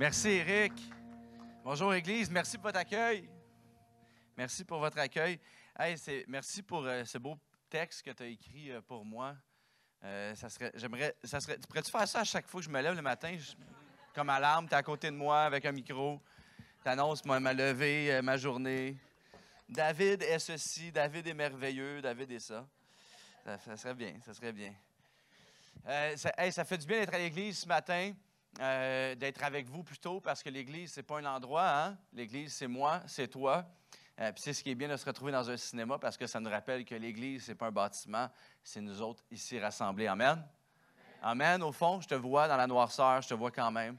Merci, Éric. Bonjour, Église. Merci pour votre accueil. Merci pour votre accueil. Hey, merci pour ce beau texte que tu as écrit pour moi. Pourrais-tu faire ça à chaque fois que je me lève le matin? Comme alarme, tu es à côté de moi avec un micro. Tu annonces ma levée, ma journée. David est ceci, David est merveilleux, David est ça. Ça serait bien, ça serait bien. Ça fait du bien d'être à l'Église ce matin. D'être avec vous plutôt, parce que l'Église, c'est pas un endroit, hein? L'Église, c'est moi, c'est toi. Puis c'est ce qui est bien de se retrouver dans un cinéma, parce que ça nous rappelle que l'Église, c'est pas un bâtiment, c'est nous autres ici rassemblés. Amen? Amen. Au fond, je te vois dans la noirceur, je te vois quand même.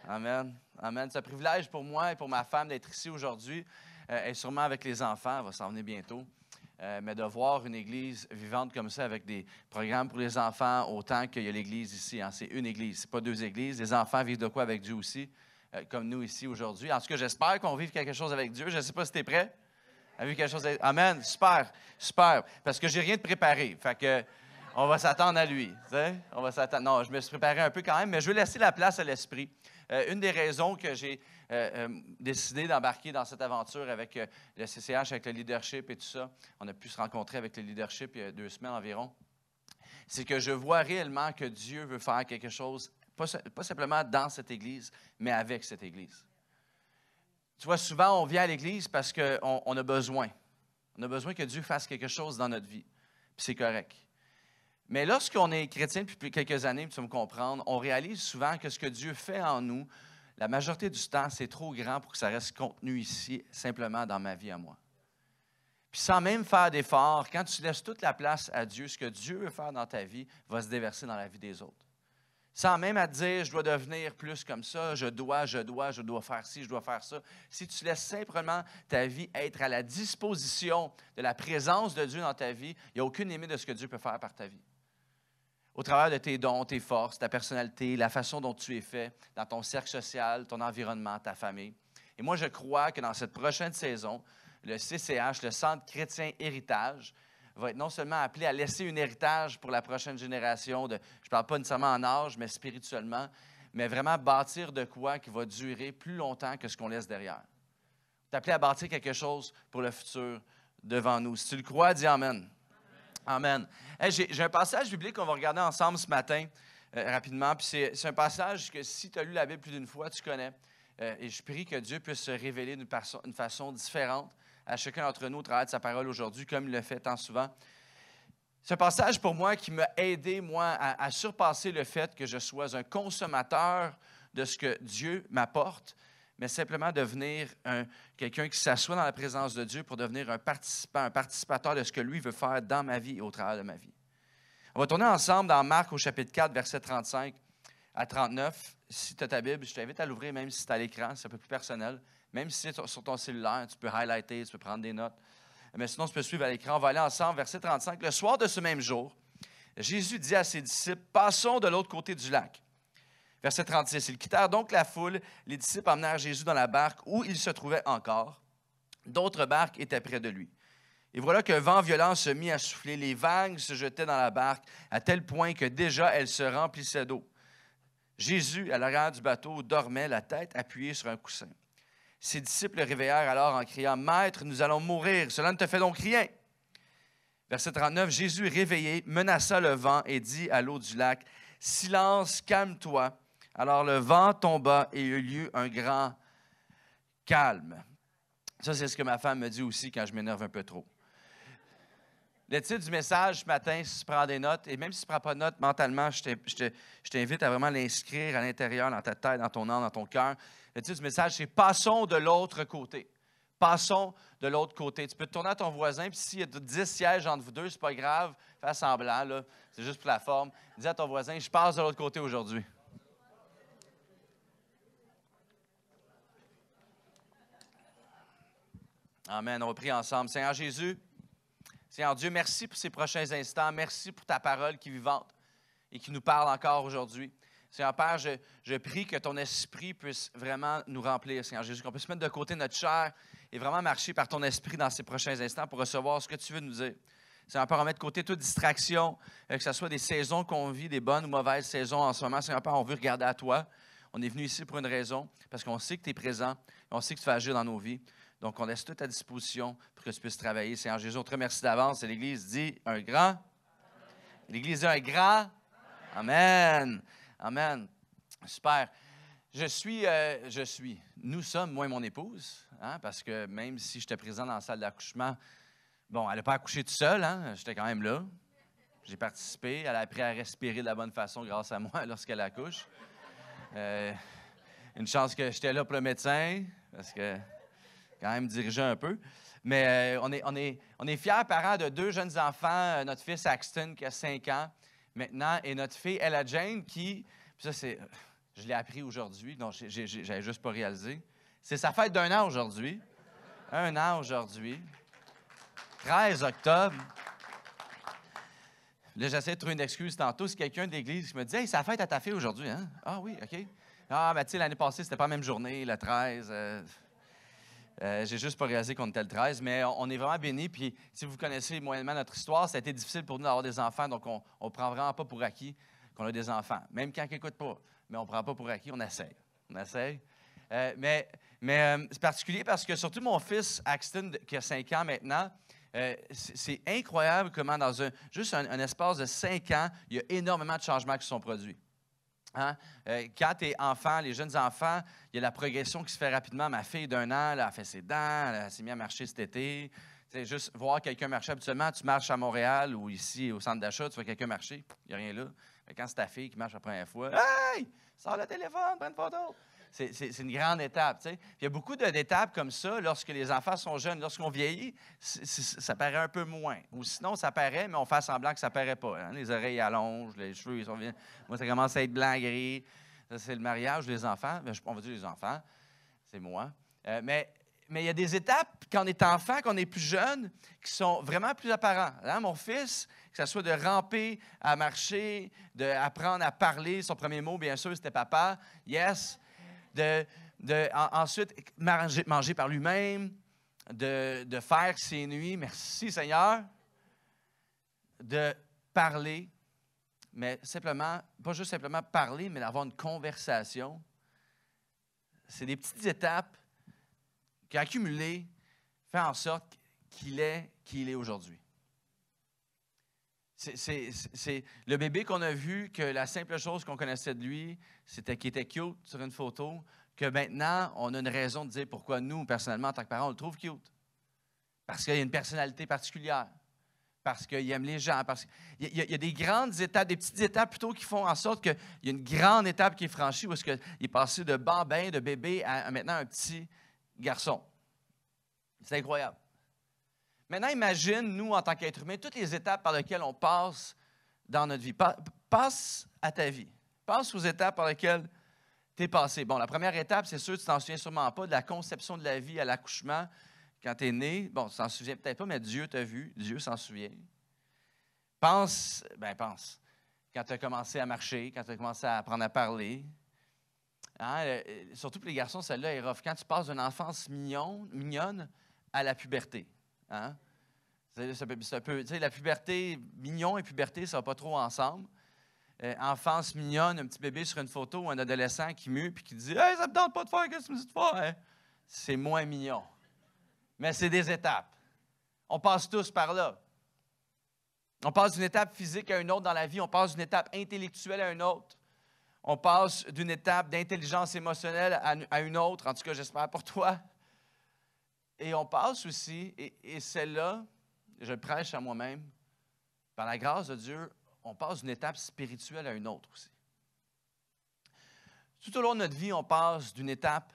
Amen. Amen. C'est un privilège pour moi et pour ma femme d'être ici aujourd'hui, et sûrement avec les enfants, elle va s'en venir bientôt. Mais de voir une église vivante comme ça avec des programmes pour les enfants, autant qu'il y a l'église ici. Hein. C'est une église, ce n'est pas deux églises. Les enfants vivent de quoi avec Dieu aussi, comme nous ici aujourd'hui. En tout cas, j'espère qu'on vive quelque chose avec Dieu. Je ne sais pas si tu es prêt à vivre quelque chose avec... Amen, super, super. Parce que j'ai rien de préparé. Fait que on va s'attendre à lui. On va s'attendre. Non, je me suis préparé un peu quand même, mais je veux laisser la place à l'esprit. Une des raisons que j'ai décidé d'embarquer dans cette aventure avec le CCH, avec le leadership et tout ça, on a pu se rencontrer avec le leadership il y a 2 semaines environ, c'est que je vois réellement que Dieu veut faire quelque chose, pas simplement dans cette Église, mais avec cette Église. Tu vois, souvent, on vient à l'Église parce qu'on a besoin. On a besoin que Dieu fasse quelque chose dans notre vie, puis c'est correct. Mais lorsqu'on est chrétien depuis quelques années, tu vas me comprendre, on réalise souvent que ce que Dieu fait en nous, la majorité du temps, c'est trop grand pour que ça reste contenu ici, simplement dans ma vie à moi. Puis sans même faire d'efforts, quand tu laisses toute la place à Dieu, ce que Dieu veut faire dans ta vie va se déverser dans la vie des autres. Sans même à te dire, je dois devenir plus comme ça, je dois faire ci, je dois faire ça. Si tu laisses simplement ta vie être à la disposition de la présence de Dieu dans ta vie, il n'y a aucune limite de ce que Dieu peut faire par ta vie. Au travers de tes dons, tes forces, ta personnalité, la façon dont tu es fait, dans ton cercle social, ton environnement, ta famille. Et moi, je crois que dans cette prochaine saison, le CCH, le Centre chrétien héritage, va être non seulement appelé à laisser un héritage pour la prochaine génération, je ne parle pas nécessairement en âge, mais spirituellement, mais vraiment bâtir de quoi qui va durer plus longtemps que ce qu'on laisse derrière. Tu es appelé à bâtir quelque chose pour le futur devant nous. Si tu le crois, dis Amen. Amen. Hey, j'ai un passage biblique qu'on va regarder ensemble ce matin, rapidement. Puis c'est un passage que si tu as lu la Bible plus d'une fois, tu connais. Et je prie que Dieu puisse se révéler d'une façon différente à chacun d'entre nous au travers de sa parole aujourd'hui, comme il le fait tant souvent. C'est un passage pour moi qui m'a aidé, moi, à surpasser le fait que je sois un consommateur de ce que Dieu m'apporte, mais simplement devenir quelqu'un qui s'assoit dans la présence de Dieu pour devenir un participant, un participateur de ce que lui veut faire dans ma vie et au travers de ma vie. On va tourner ensemble dans Marc au chapitre 4, versets 35 à 39. Si tu as ta Bible, je t'invite à l'ouvrir, même si c'est à l'écran, c'est un peu plus personnel. Même si c'est sur ton cellulaire, tu peux highlighter, tu peux prendre des notes. Mais sinon, tu peux suivre à l'écran. On va aller ensemble, verset 35. Le soir de ce même jour, Jésus dit à ses disciples, « Passons de l'autre côté du lac. » Verset 36. Ils quittèrent donc la foule. Les disciples emmenèrent Jésus dans la barque où il se trouvait encore. D'autres barques étaient près de lui. Et voilà qu'un vent violent se mit à souffler. Les vagues se jetaient dans la barque à tel point que déjà elle se remplissait d'eau. Jésus, à l'arrière du bateau, dormait, la tête appuyée sur un coussin. Ses disciples le réveillèrent alors en criant, « Maître, nous allons mourir. Cela ne te fait donc rien. » Verset 39. Jésus, réveillé, menaça le vent et dit à l'eau du lac, « Silence, calme-toi. » Alors le vent tomba et eut lieu un grand calme. Ça, c'est ce que ma femme me dit aussi quand je m'énerve un peu trop. Le titre du message ce matin, si tu prends des notes, et même si tu ne prends pas de notes mentalement, je t'invite à vraiment l'inscrire à l'intérieur, dans ta tête, dans ton âme, dans ton cœur. Le titre du message, c'est « Passons de l'autre côté ». Passons de l'autre côté. Tu peux te tourner à ton voisin, puis s'il y a 10 sièges entre vous deux, c'est pas grave, fais semblant, là, c'est juste pour la forme. Dis à ton voisin, je passe de l'autre côté aujourd'hui. Amen. On va prier ensemble. Seigneur Jésus, Seigneur Dieu, merci pour ces prochains instants. Merci pour ta parole qui est vivante et qui nous parle encore aujourd'hui. Seigneur Père, je prie que ton esprit puisse vraiment nous remplir, Seigneur Jésus, qu'on puisse mettre de côté notre chair et vraiment marcher par ton esprit dans ces prochains instants pour recevoir ce que tu veux nous dire. Seigneur Père, on met de côté toute distraction, que ce soit des saisons qu'on vit, des bonnes ou mauvaises saisons en ce moment. Seigneur Père, on veut regarder à toi. On est venu ici pour une raison, parce qu'on sait que tu es présent, on sait que tu vas agir dans nos vies. Donc, on laisse tout à disposition pour que tu puisses travailler. Seigneur Jésus, on te remercie d'avance. Et l'Église dit un grand. L'Église dit un grand. Amen. Amen. Super. Nous sommes, moi et mon épouse, hein, parce que même si j'étais présent dans la salle d'accouchement, bon, elle n'a pas accouché toute seule, hein, j'étais quand même là. J'ai participé. Elle a appris à respirer de la bonne façon grâce à moi lorsqu'elle accouche. Une chance que j'étais là pour le médecin, parce que quand même dirigé un peu. Mais on est fiers parents de 2 jeunes enfants, notre fils Axton qui a 5 ans maintenant, et notre fille Ella Jane qui, puis ça je l'ai appris aujourd'hui, donc j'avais juste pas réalisé. C'est sa fête d'1 an aujourd'hui. 1 an aujourd'hui. 13 octobre. Là, j'essaie de trouver une excuse tantôt. C'est quelqu'un de l'église qui me dit « Hey, c'est la fête à ta fille aujourd'hui, hein? » Ah oui, OK. Ah, ben tu sais, l'année passée, c'était pas la même journée, le 13. J'ai juste pas réalisé qu'on était le 13, mais on est vraiment bénis. Puis, si vous connaissez moyennement notre histoire, ça a été difficile pour nous d'avoir des enfants, donc on ne prend vraiment pas pour acquis qu'on a des enfants. Même quand ils n'écoutent pas, mais on ne prend pas pour acquis, on essaie. On essaie. Mais c'est particulier parce que surtout mon fils Axton, qui a 5 ans maintenant, c'est incroyable comment dans juste un espace de 5 ans, il y a énormément de changements qui sont produits. Hein? Quand tu es enfant, les jeunes enfants, il y a la progression qui se fait rapidement. Ma fille d'1 an, elle a fait ses dents, elle s'est mise à marcher cet été. T'sais, juste voir quelqu'un marcher habituellement, tu marches à Montréal ou ici au centre d'achat, tu vois quelqu'un marcher, il n'y a rien là. Mais quand c'est ta fille qui marche la première fois, « Hey! Sors le téléphone, prends une photo! » C'est une grande étape. T'sais. Il y a beaucoup d'étapes comme ça lorsque les enfants sont jeunes. Lorsqu'on vieillit, ça paraît un peu moins. Ou sinon, ça paraît, mais on fait semblant que ça ne paraît pas. Hein? Les oreilles allongent, les cheveux, ils sont... Moi, ça commence à être blanc, gris. Ça, c'est le mariage des enfants. On va dire les enfants, c'est moi. Mais il y a des étapes, quand on est enfant, quand on est plus jeune, qui sont vraiment plus apparentes. Hein? Mon fils, que ce soit de ramper, à marcher, d'apprendre à parler, son premier mot, bien sûr, c'était papa. Yes. Ensuite, manger par lui-même, de faire ses nuits, merci Seigneur, de parler, mais simplement, pas juste simplement parler, mais d'avoir une conversation. C'est des petites étapes qui, accumulées, fait en sorte qu'il est qui il est aujourd'hui. C'est le bébé qu'on a vu, que la simple chose qu'on connaissait de lui, c'était qu'il était cute sur une photo, que maintenant, on a une raison de dire pourquoi nous, personnellement, en tant que parents, on le trouve cute. Parce qu'il y a une personnalité particulière, parce qu'il aime les gens, parce qu'il y a des grandes étapes, des petites étapes plutôt qui font en sorte qu'il y a une grande étape qui est franchie, où il est passé de bambin, de bébé, à maintenant un petit garçon. C'est incroyable. Maintenant, imagine, nous, en tant qu'êtres humains, toutes les étapes par lesquelles on passe dans notre vie. Passe à ta vie. Passe aux étapes par lesquelles tu es passé. Bon, la première étape, c'est sûr, tu t'en souviens sûrement pas, de la conception de la vie à l'accouchement, quand tu es né. Bon, tu t'en souviens peut-être pas, mais Dieu t'a vu. Dieu s'en souvient. Pense. Quand tu as commencé à marcher, quand tu as commencé à apprendre à parler. Hein, surtout pour les garçons, celle-là est rough. Quand tu passes d'une enfance mignonne à la puberté. Hein? La puberté, mignon et puberté, ça ne va pas trop ensemble. Enfance mignonne, un petit bébé sur une photo ou un adolescent qui mue et qui dit « Hey, ça ne me tente pas de faire, qu'est-ce que tu me dis de faire? Hein? » C'est moins mignon. Mais c'est des étapes. On passe tous par là. On passe d'une étape physique à une autre dans la vie. On passe d'une étape intellectuelle à une autre. On passe d'une étape d'intelligence émotionnelle à une autre. En tout cas, j'espère pour toi. Et on passe aussi, et celle-là, je le prêche à moi-même, par la grâce de Dieu, on passe d'une étape spirituelle à une autre aussi. Tout au long de notre vie, on passe d'une étape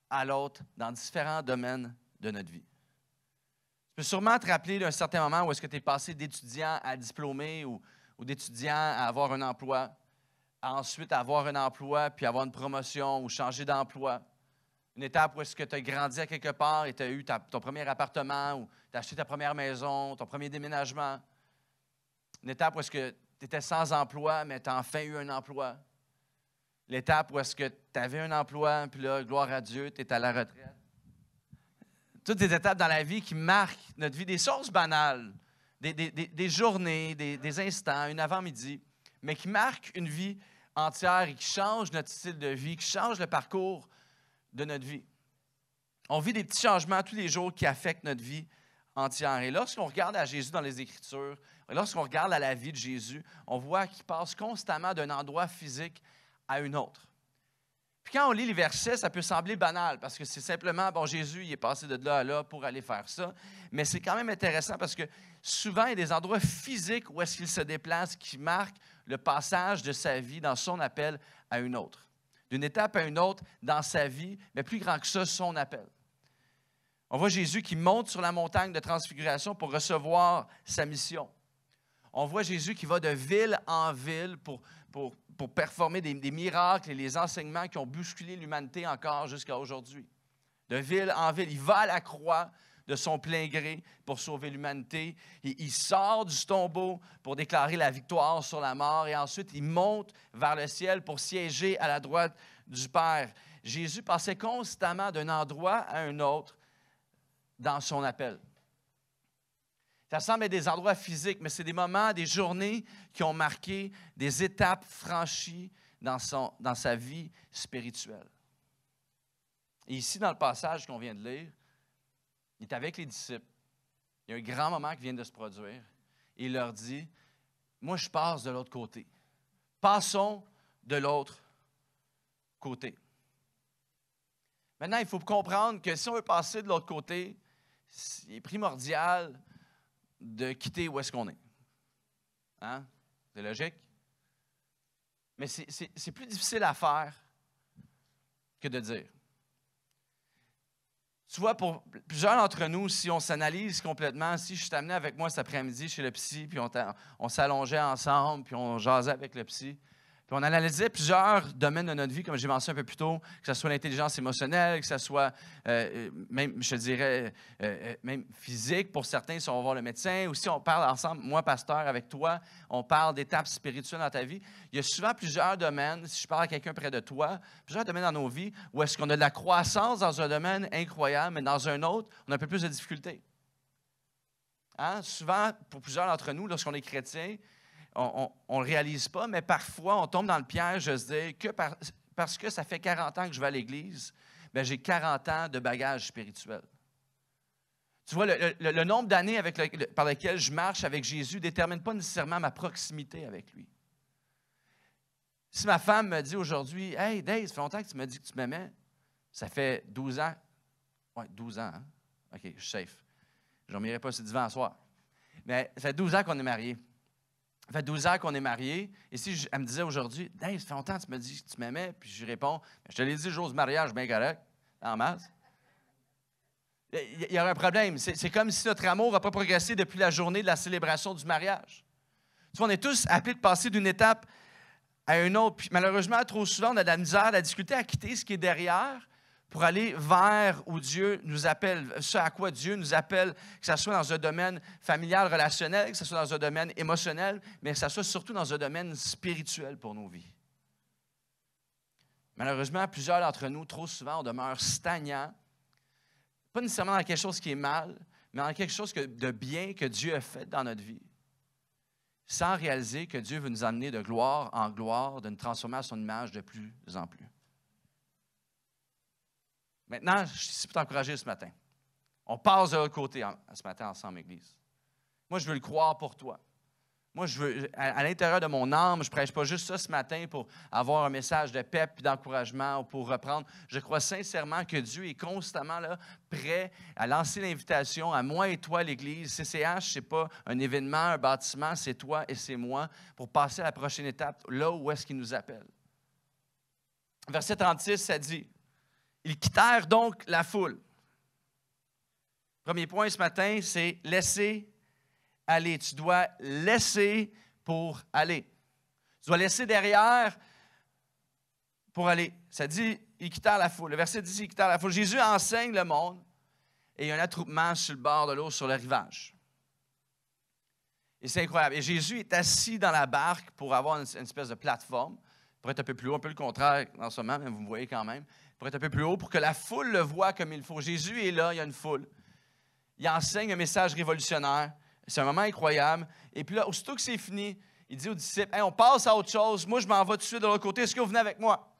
à l'autre dans différents domaines de notre vie. Tu peux sûrement te rappeler d'un certain moment où est-ce que tu es passé d'étudiant à diplômé ou d'étudiant à avoir un emploi, à ensuite avoir un emploi, puis avoir une promotion ou changer d'emploi. Une étape où est-ce que tu as grandi à quelque part et tu as eu ton premier appartement ou tu as acheté ta première maison, ton premier déménagement. Une étape où est-ce que tu étais sans emploi, mais tu as enfin eu un emploi. L'étape où est-ce que tu avais un emploi, puis là, gloire à Dieu, tu es à la retraite. Toutes des étapes dans la vie qui marquent notre vie, des choses banales, des journées, des instants, une avant-midi, mais qui marquent une vie entière et qui change notre style de vie, qui change le parcours de notre vie. On vit des petits changements tous les jours qui affectent notre vie entière. Et lorsqu'on regarde à Jésus dans les Écritures, lorsqu'on regarde à la vie de Jésus, on voit qu'il passe constamment d'un endroit physique à un autre. Puis quand on lit les versets, ça peut sembler banal parce que c'est simplement, bon, Jésus, il est passé de là à là pour aller faire ça. Mais c'est quand même intéressant parce que souvent, il y a des endroits physiques où est-ce qu'il se déplace qui marquent le passage de sa vie dans son appel à une autre. D'une étape à une autre dans sa vie, mais plus grand que ça, son appel. On voit Jésus qui monte sur la montagne de transfiguration pour recevoir sa mission. On voit Jésus qui va de ville en ville pour performer des miracles et les enseignements qui ont bousculé l'humanité encore jusqu'à aujourd'hui. De ville en ville, il va à la croix de son plein gré pour sauver l'humanité. Il sort du tombeau pour déclarer la victoire sur la mort et ensuite il monte vers le ciel pour siéger à la droite du Père. Jésus passait constamment d'un endroit à un autre dans son appel. Ça semble être des endroits physiques, mais c'est des moments, des journées qui ont marqué des étapes franchies dans sa vie spirituelle. Et ici, dans le passage qu'on vient de lire, il est avec les disciples. Il y a un grand moment qui vient de se produire. Et il leur dit, moi, je passe de l'autre côté. Passons de l'autre côté. Maintenant, il faut comprendre que si on veut passer de l'autre côté, il est primordial de quitter où est-ce qu'on est. Hein? C'est logique? Mais c'est plus difficile à faire que de dire. Tu vois, pour plusieurs d'entre nous, si on s'analyse complètement, si je t'amenais avec moi cet après-midi chez le psy, puis on s'allongeait ensemble, puis on jasait avec le psy, puis on analysait plusieurs domaines de notre vie, comme j'ai mentionné un peu plus tôt, que ce soit l'intelligence émotionnelle, que ce soit même, je dirais, même physique pour certains, si on va voir le médecin, ou si on parle ensemble, moi, pasteur, avec toi, on parle d'étapes spirituelles dans ta vie. Il y a souvent plusieurs domaines, si je parle à quelqu'un près de toi, plusieurs domaines dans nos vies où est-ce qu'on a de la croissance dans un domaine incroyable, mais dans un autre, on a un peu plus de difficultés. Hein? Souvent, pour plusieurs d'entre nous, lorsqu'on est chrétien, on ne le réalise pas, mais parfois, on tombe dans le piège de se dire que parce que ça fait 40 ans que je vais à l'Église, bien, j'ai 40 ans de bagage spirituel. Tu vois, le nombre d'années par lesquelles je marche avec Jésus ne détermine pas nécessairement ma proximité avec lui. Si ma femme me dit aujourd'hui, « Hey, Dave, ça fait longtemps que tu m'as dit que tu m'aimais. » Ça fait 12 ans. Oui, 12 ans. Hein? OK, je suis safe. Je ne dormirai pas sur le divan ce soir. Mais ça fait 12 ans qu'on est mariés. Ça fait 12 ans qu'on est mariés. Et si elle me disait aujourd'hui, « Dave, ça fait longtemps que tu me dis que tu m'aimais. » Puis je réponds, « Je te l'ai dit le jour du mariage, bien correct, en masse. » Il y aurait un problème. C'est comme si notre amour n'a pas progressé depuis la journée de la célébration du mariage. Tu vois, on est tous appelés de passer d'une étape à une autre. Puis malheureusement, trop souvent, on a de la misère, de la difficulté à quitter ce qui est derrière pour aller vers où Dieu nous appelle, ce à quoi Dieu nous appelle, que ce soit dans un domaine familial, relationnel, que ce soit dans un domaine émotionnel, mais que ce soit surtout dans un domaine spirituel pour nos vies. Malheureusement, plusieurs d'entre nous, trop souvent, on demeure stagnants, pas nécessairement dans quelque chose qui est mal, mais dans quelque chose de bien que Dieu a fait dans notre vie, sans réaliser que Dieu veut nous emmener de gloire en gloire, de nous transformer à son image de plus en plus. Maintenant, je suis ici pour t'encourager ce matin. On passe de l'autre côté ce matin ensemble, Église. Moi, je veux le croire pour toi. Moi, je veux, à l'intérieur de mon âme, je ne prêche pas juste ça ce matin pour avoir un message de paix et d'encouragement ou pour reprendre. Je crois sincèrement que Dieu est constamment là, prêt à lancer l'invitation à moi et toi, l'Église. CCH, ce n'est pas un événement, un bâtiment, c'est toi et c'est moi pour passer à la prochaine étape, là où est-ce qu'il nous appelle. Verset 36, ça dit, « Ils quittèrent donc la foule. » Premier point ce matin, c'est « laisser aller ». Tu dois laisser pour aller. Tu dois laisser derrière pour aller. Ça dit « Ils quittèrent la foule ». Le verset dit « Ils quittèrent la foule ». Jésus enseigne le monde et il y a un attroupement sur le bord de l'eau, sur le rivage. Et c'est incroyable. Et Jésus est assis dans la barque pour avoir une espèce de plateforme, pour être un peu plus haut, un peu le contraire en ce moment, mais vous me voyez quand même, pour être un peu plus haut, pour que la foule le voie comme il faut. Jésus est là, il y a une foule. Il enseigne un message révolutionnaire. C'est un moment incroyable. Et puis là, aussitôt que c'est fini, il dit aux disciples, hey, on passe à autre chose, moi je m'en vais tout de suite de l'autre côté, est-ce que vous venez avec moi?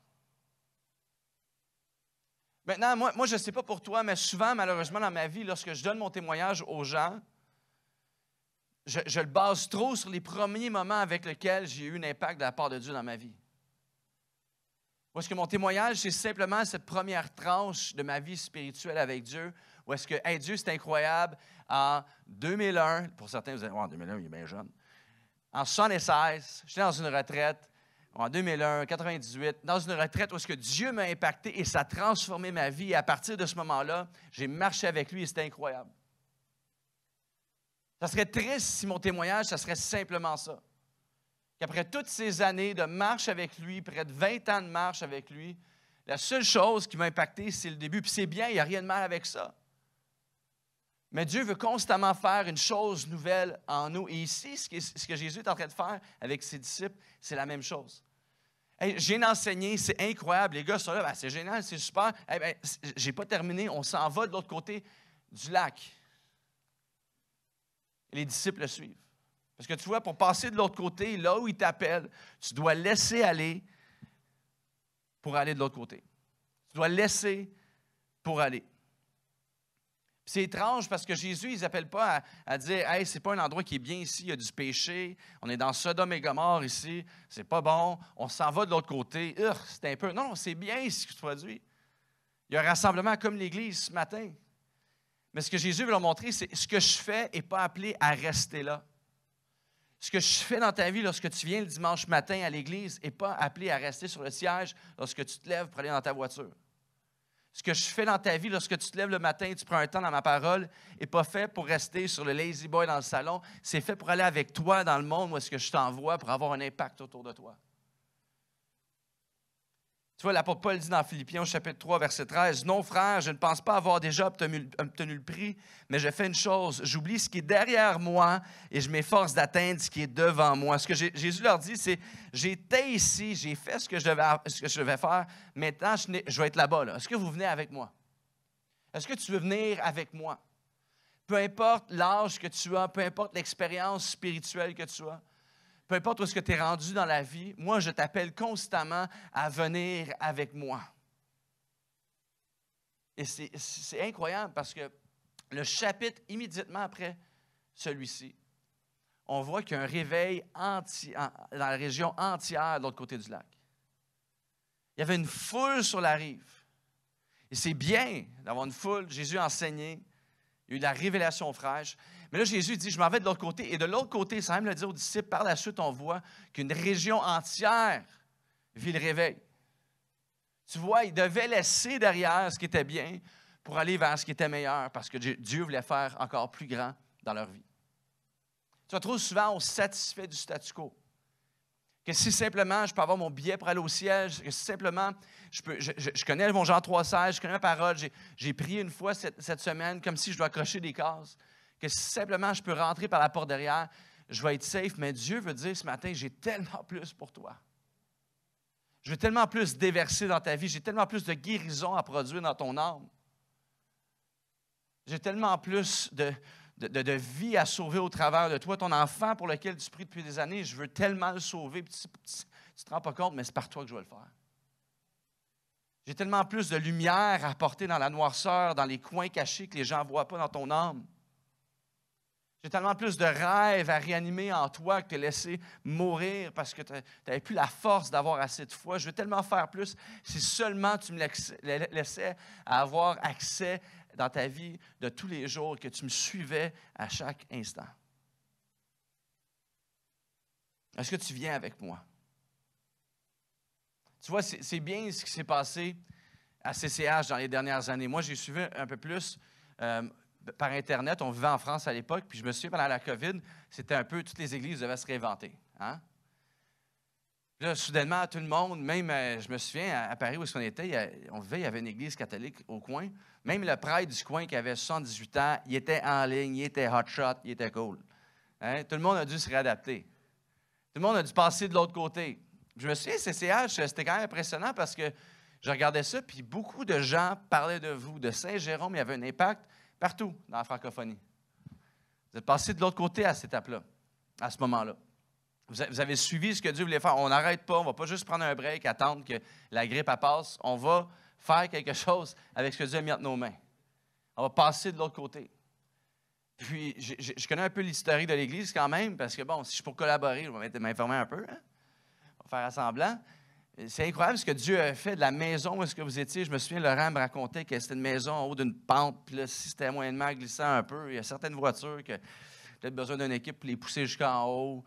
Maintenant, moi je ne sais pas pour toi, mais souvent, malheureusement, dans ma vie, lorsque je donne mon témoignage aux gens, je le base trop sur les premiers moments avec lesquels j'ai eu un impact de la part de Dieu dans ma vie. Ou est-ce que mon témoignage, c'est simplement cette première tranche de ma vie spirituelle avec Dieu? Ou est-ce que, hey, Dieu, c'est incroyable, en 2001, pour certains, vous allez en 2001, il est bien jeune. En 1976, j'étais dans une retraite, en 2001, 98, dans une retraite où est-ce que Dieu m'a impacté et ça a transformé ma vie. Et à partir de ce moment-là, j'ai marché avec lui et c'était incroyable. Ça serait triste si mon témoignage, ça serait simplement ça. Qu'après toutes ces années de marche avec lui, près de 20 ans de marche avec lui, la seule chose qui m'a impacté, c'est le début. Puis c'est bien, il n'y a rien de mal avec ça. Mais Dieu veut constamment faire une chose nouvelle en nous. Et ici, ce que Jésus est en train de faire avec ses disciples, c'est la même chose. Hey, je viens d'enseigner, c'est incroyable. Les gars sont là, ben, c'est génial, c'est super. Hey, ben, je n'ai pas terminé, on s'en va de l'autre côté du lac. Et les disciples le suivent. Parce que tu vois, pour passer de l'autre côté, là où il t'appelle, tu dois laisser aller pour aller de l'autre côté. Tu dois laisser pour aller. Puis c'est étrange parce que Jésus, il n'appelle pas à dire « Hey, c'est pas un endroit qui est bien ici, il y a du péché, on est dans Sodome et Gomorrhe ici, c'est pas bon, on s'en va de l'autre côté. C'est un peu... » Non, c'est bien ce qui se produit. Il y a un rassemblement comme l'Église ce matin. Mais ce que Jésus veut leur montrer, c'est ce que je fais n'est pas appelé à rester là. Ce que je fais dans ta vie lorsque tu viens le dimanche matin à l'Église n'est pas appelé à rester sur le siège lorsque tu te lèves pour aller dans ta voiture. Ce que je fais dans ta vie lorsque tu te lèves le matin et tu prends un temps dans ma parole n'est pas fait pour rester sur le lazy boy dans le salon. C'est fait pour aller avec toi dans le monde où est-ce que je t'envoie pour avoir un impact autour de toi. Tu vois, l'apôtre Paul dit dans Philippiens au chapitre 3, verset 13, « Non, frère, je ne pense pas avoir déjà obtenu le prix, mais je fais une chose, j'oublie ce qui est derrière moi et je m'efforce d'atteindre ce qui est devant moi. » Ce que Jésus leur dit, c'est, « J'étais ici, j'ai fait ce que je devais faire, maintenant je vais être là-bas. Là. Est-ce que vous venez avec moi? Est-ce que tu veux venir avec moi? Peu importe l'âge que tu as, peu importe l'expérience spirituelle que tu as, peu importe où est-ce que tu es rendu dans la vie, moi, je t'appelle constamment à venir avec moi. Et c'est incroyable parce que le chapitre immédiatement après celui-ci, on voit qu'il y a un réveil dans la région entière de l'autre côté du lac. Il y avait une foule sur la rive. Et c'est bien d'avoir une foule. Jésus a enseigné. Il y a eu de la révélation fraîche. Mais là, Jésus dit, je m'en vais de l'autre côté. Et de l'autre côté, sans même le dire aux disciples, par la suite, on voit qu'une région entière vit le réveil. Tu vois, il devait laisser derrière ce qui était bien pour aller vers ce qui était meilleur, parce que Dieu voulait faire encore plus grand dans leur vie. Tu vois, trop souvent, on se satisfait du statu quo. Que si simplement je peux avoir mon billet pour aller au ciel, que si simplement je connais mon Jean 3,16, je connais ma parole, j'ai prié une fois cette semaine comme si je dois accrocher des cases, que si simplement je peux rentrer par la porte derrière, je vais être safe, mais Dieu veut dire ce matin, j'ai tellement plus pour toi. Je veux tellement plus déverser dans ta vie, j'ai tellement plus de guérison à produire dans ton âme. J'ai tellement plus de vie à sauver au travers de toi. Ton enfant pour lequel tu pries depuis des années, je veux tellement le sauver. Tu ne te rends pas compte, mais c'est par toi que je vais le faire. J'ai tellement plus de lumière à apporter dans la noirceur, dans les coins cachés que les gens ne voient pas dans ton âme. J'ai tellement plus de rêves à réanimer en toi que tu es laissé mourir parce que tu n'avais plus la force d'avoir assez de foi. Je veux tellement faire plus si seulement tu me laissais avoir accès dans ta vie de tous les jours, que tu me suivais à chaque instant. Est-ce que tu viens avec moi? Tu vois, c'est bien ce qui s'est passé à CCH dans les dernières années. Moi, j'ai suivi un peu plus par Internet. On vivait en France à l'époque, puis je me souviens, pendant la COVID, c'était un peu, toutes les églises devaient se réinventer. Hein? Là, soudainement, tout le monde, même, je me souviens, à Paris où on était, on vivait, il y avait une église catholique au coin. Même le prêtre du coin qui avait 78 ans, il était en ligne, il était hot shot, il était cool. Hein? Tout le monde a dû se réadapter. Tout le monde a dû passer de l'autre côté. Je me souviens, CCH, c'était quand même impressionnant parce que je regardais ça, puis beaucoup de gens parlaient de vous. De Saint-Jérôme, il y avait un impact partout dans la francophonie. Vous êtes passé de l'autre côté à cette étape-là, à ce moment-là. Vous avez suivi ce que Dieu voulait faire. On n'arrête pas, on ne va pas juste prendre un break, attendre que la grippe passe. On va faire quelque chose avec ce que Dieu a mis entre nos mains. On va passer de l'autre côté. Puis, je connais un peu l'historique de l'Église quand même, parce que, bon, si je suis pour collaborer, je vais m'informer un peu. Hein? On va faire semblant. C'est incroyable ce que Dieu a fait de la maison où est-ce que vous étiez. Je me souviens, Laurent me racontait que c'était une maison en haut d'une pente. Puis là, si c'était moyennement glissant un peu, il y a certaines voitures qui ont peut-être besoin d'une équipe pour les pousser jusqu'en haut.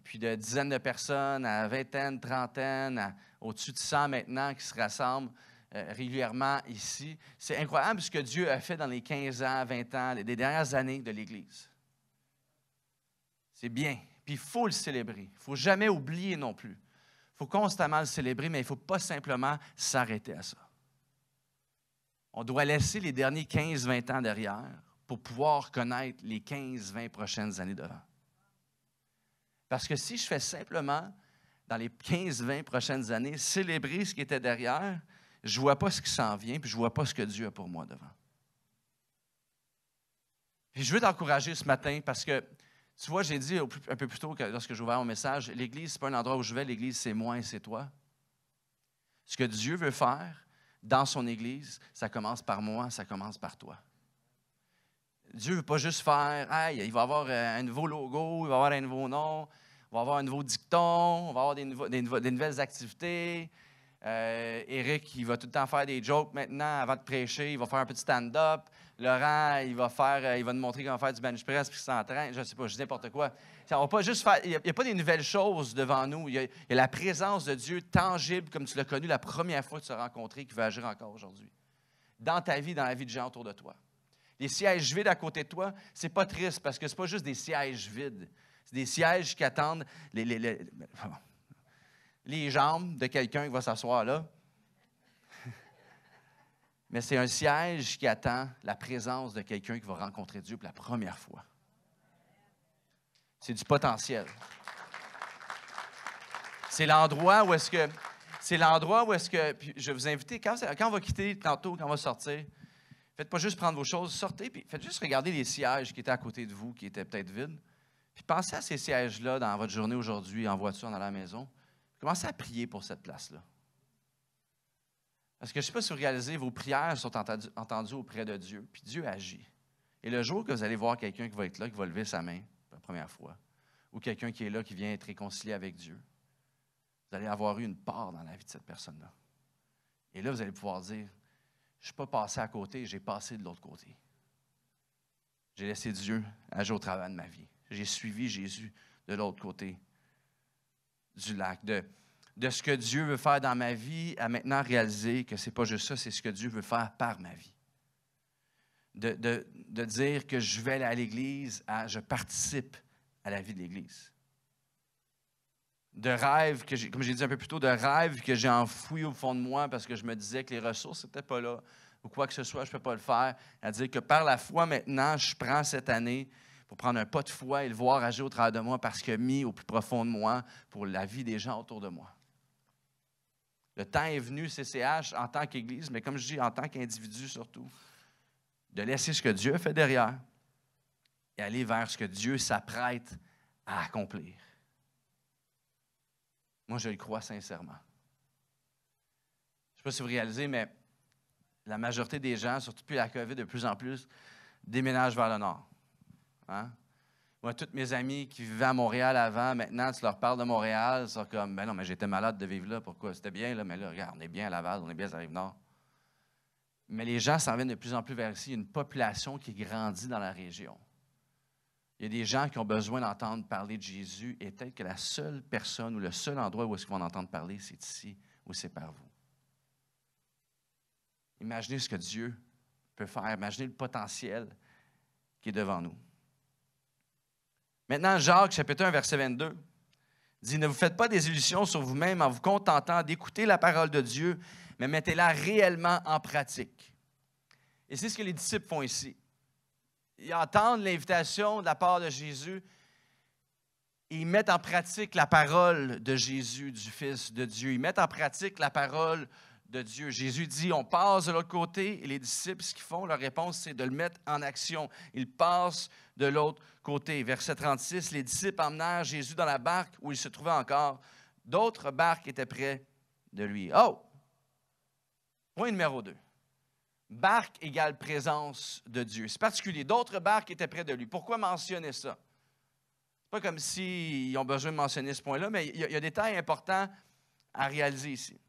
Puis de dizaines de personnes à vingtaine, trentaine, au-dessus de 100 maintenant qui se rassemblent régulièrement ici. C'est incroyable ce que Dieu a fait dans les 15 ans, 20 ans, les dernières années de l'Église. C'est bien. Puis il faut le célébrer. Il ne faut jamais oublier non plus. Il faut constamment le célébrer, mais il ne faut pas simplement s'arrêter à ça. On doit laisser les derniers 15-20 ans derrière pour pouvoir connaître les 15-20 prochaines années devant. Parce que si je fais simplement, dans les 15-20 prochaines années, célébrer ce qui était derrière, je ne vois pas ce qui s'en vient, puis je ne vois pas ce que Dieu a pour moi devant. Puis je veux t'encourager ce matin parce que, tu vois, j'ai dit un peu plus tôt que lorsque j'ai ouvert mon message, l'Église, ce n'est pas un endroit où je vais, l'Église, c'est moi et c'est toi. Ce que Dieu veut faire dans son Église, ça commence par moi, ça commence par toi. Dieu ne veut pas juste faire, hey, il va y avoir un nouveau logo, il va y avoir un nouveau nom, on va avoir un nouveau dicton, on va avoir des nouvelles activités. Éric, il va tout le temps faire des jokes maintenant avant de prêcher, il va faire un petit stand-up. Laurent, il va nous montrer comment faire du bench press puis il s'entraîne. Je ne sais pas, je dis n'importe quoi. On va pas juste faire, il n'y a pas des nouvelles choses devant nous. Il y a la présence de Dieu tangible, comme tu l'as connu la première fois que tu l'as rencontré, qui veut agir encore aujourd'hui. Dans ta vie, dans la vie de gens autour de toi. Les sièges vides à côté de toi, c'est pas triste parce que c'est pas juste des sièges vides. C'est des sièges qui attendent les jambes de quelqu'un qui va s'asseoir là. Mais c'est un siège qui attend la présence de quelqu'un qui va rencontrer Dieu pour la première fois. C'est du potentiel. C'est l'endroit où est-ce que, puis je vais vous inviter, quand on va quitter tantôt, quand on va sortir, faites pas juste prendre vos choses, sortez, puis faites juste regarder les sièges qui étaient à côté de vous, qui étaient peut-être vides. Puis pensez à ces sièges-là dans votre journée aujourd'hui, en voiture, dans la maison. Commencez à prier pour cette place-là. Parce que je ne sais pas si vous réalisez, vos prières sont entendues auprès de Dieu, puis Dieu agit. Et le jour que vous allez voir quelqu'un qui va être là, qui va lever sa main pour la première fois, ou quelqu'un qui est là, qui vient être réconcilié avec Dieu, vous allez avoir eu une part dans la vie de cette personne-là. Et là, vous allez pouvoir dire, je ne suis pas passé à côté, j'ai passé de l'autre côté. J'ai laissé Dieu agir au travers de ma vie. J'ai suivi Jésus de l'autre côté du lac, de ce que Dieu veut faire dans ma vie, à maintenant réaliser que ce n'est pas juste ça, c'est ce que Dieu veut faire par ma vie. De dire que je vais aller à l'Église, je participe à la vie de l'Église. De rêves, comme j'ai dit un peu plus tôt, de rêves que j'ai enfouis au fond de moi parce que je me disais que les ressources n'étaient pas là, ou quoi que ce soit, je ne peux pas le faire. À dire que par la foi, maintenant, je prends cette année pour prendre un pas de foi et le voir agir au travers de moi parce qu'il a mis au plus profond de moi pour la vie des gens autour de moi. Le temps est venu, CCH, en tant qu'Église, mais comme je dis, en tant qu'individu surtout, de laisser ce que Dieu a fait derrière et aller vers ce que Dieu s'apprête à accomplir. Moi, je le crois sincèrement. Je ne sais pas si vous réalisez, mais la majorité des gens, surtout depuis la COVID, de plus en plus, déménagent vers le nord. Hein? Moi, tous mes amis qui vivaient à Montréal avant, maintenant, tu leur parles de Montréal, ils sont comme, ben non, mais j'étais malade de vivre là, pourquoi? C'était bien, là, mais là, regarde, on est bien à Laval, on est bien à la Rive-Nord. Mais les gens s'en viennent de plus en plus vers ici. Il y a une population qui grandit dans la région. Il y a des gens qui ont besoin d'entendre parler de Jésus et peut-être que la seule personne ou le seul endroit où est-ce qu'ils vont en entendre parler, c'est ici ou c'est par vous. Imaginez ce que Dieu peut faire. Imaginez le potentiel qui est devant nous. Maintenant, Jacques, chapitre 1, verset 22, dit « Ne vous faites pas des illusions sur vous-même en vous contentant d'écouter la parole de Dieu, mais mettez-la réellement en pratique. » Et c'est ce que les disciples font ici. Ils entendent l'invitation de la part de Jésus et ils mettent en pratique la parole de Jésus, du Fils de Dieu. Ils mettent en pratique la parole de Dieu. Jésus dit, on passe de l'autre côté, et les disciples, ce qu'ils font, leur réponse, c'est de le mettre en action. Ils passent de l'autre côté. Verset 36, les disciples emmenèrent Jésus dans la barque où il se trouvait encore. D'autres barques étaient près de lui. Oh! Point numéro 2. Barque égale présence de Dieu. C'est particulier. D'autres barques étaient près de lui. Pourquoi mentionner ça? C'est pas comme s'ils ont besoin de mentionner ce point-là, mais il y a des détails importants à réaliser ici.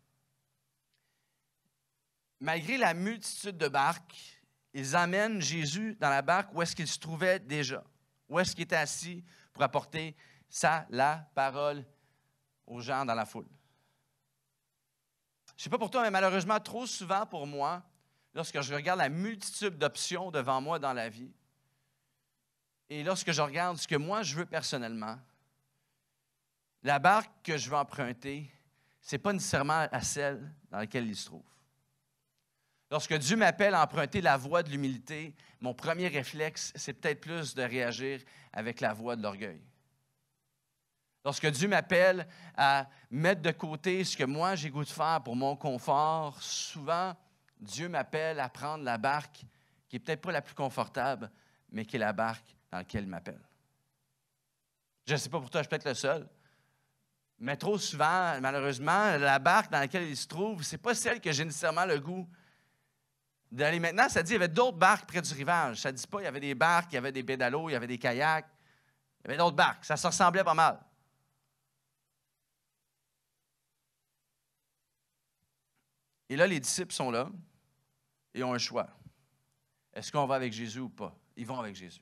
Malgré la multitude de barques, ils amènent Jésus dans la barque où est-ce qu'il se trouvait déjà, où est-ce qu'il était assis pour apporter la parole aux gens dans la foule. Je ne sais pas pour toi, mais malheureusement, trop souvent pour moi, lorsque je regarde la multitude d'options devant moi dans la vie, et lorsque je regarde ce que moi je veux personnellement, la barque que je veux emprunter, ce n'est pas nécessairement à celle dans laquelle il se trouve. Lorsque Dieu m'appelle à emprunter la voie de l'humilité, mon premier réflexe, c'est peut-être plus de réagir avec la voie de l'orgueil. Lorsque Dieu m'appelle à mettre de côté ce que moi j'ai goût de faire pour mon confort, souvent, Dieu m'appelle à prendre la barque qui n'est peut-être pas la plus confortable, mais qui est la barque dans laquelle il m'appelle. Je ne sais pas pour toi, je suis peut-être le seul, mais trop souvent, malheureusement, la barque dans laquelle il se trouve, ce n'est pas celle que j'ai nécessairement le goût d'aller. Maintenant, ça dit qu'il y avait d'autres barques près du rivage. Ça ne dit pas qu'il y avait des barques, il y avait des pédalos, il y avait des kayaks. Il y avait d'autres barques. Ça se ressemblait pas mal. Et là, les disciples sont là et ont un choix. Est-ce qu'on va avec Jésus ou pas? Ils vont avec Jésus.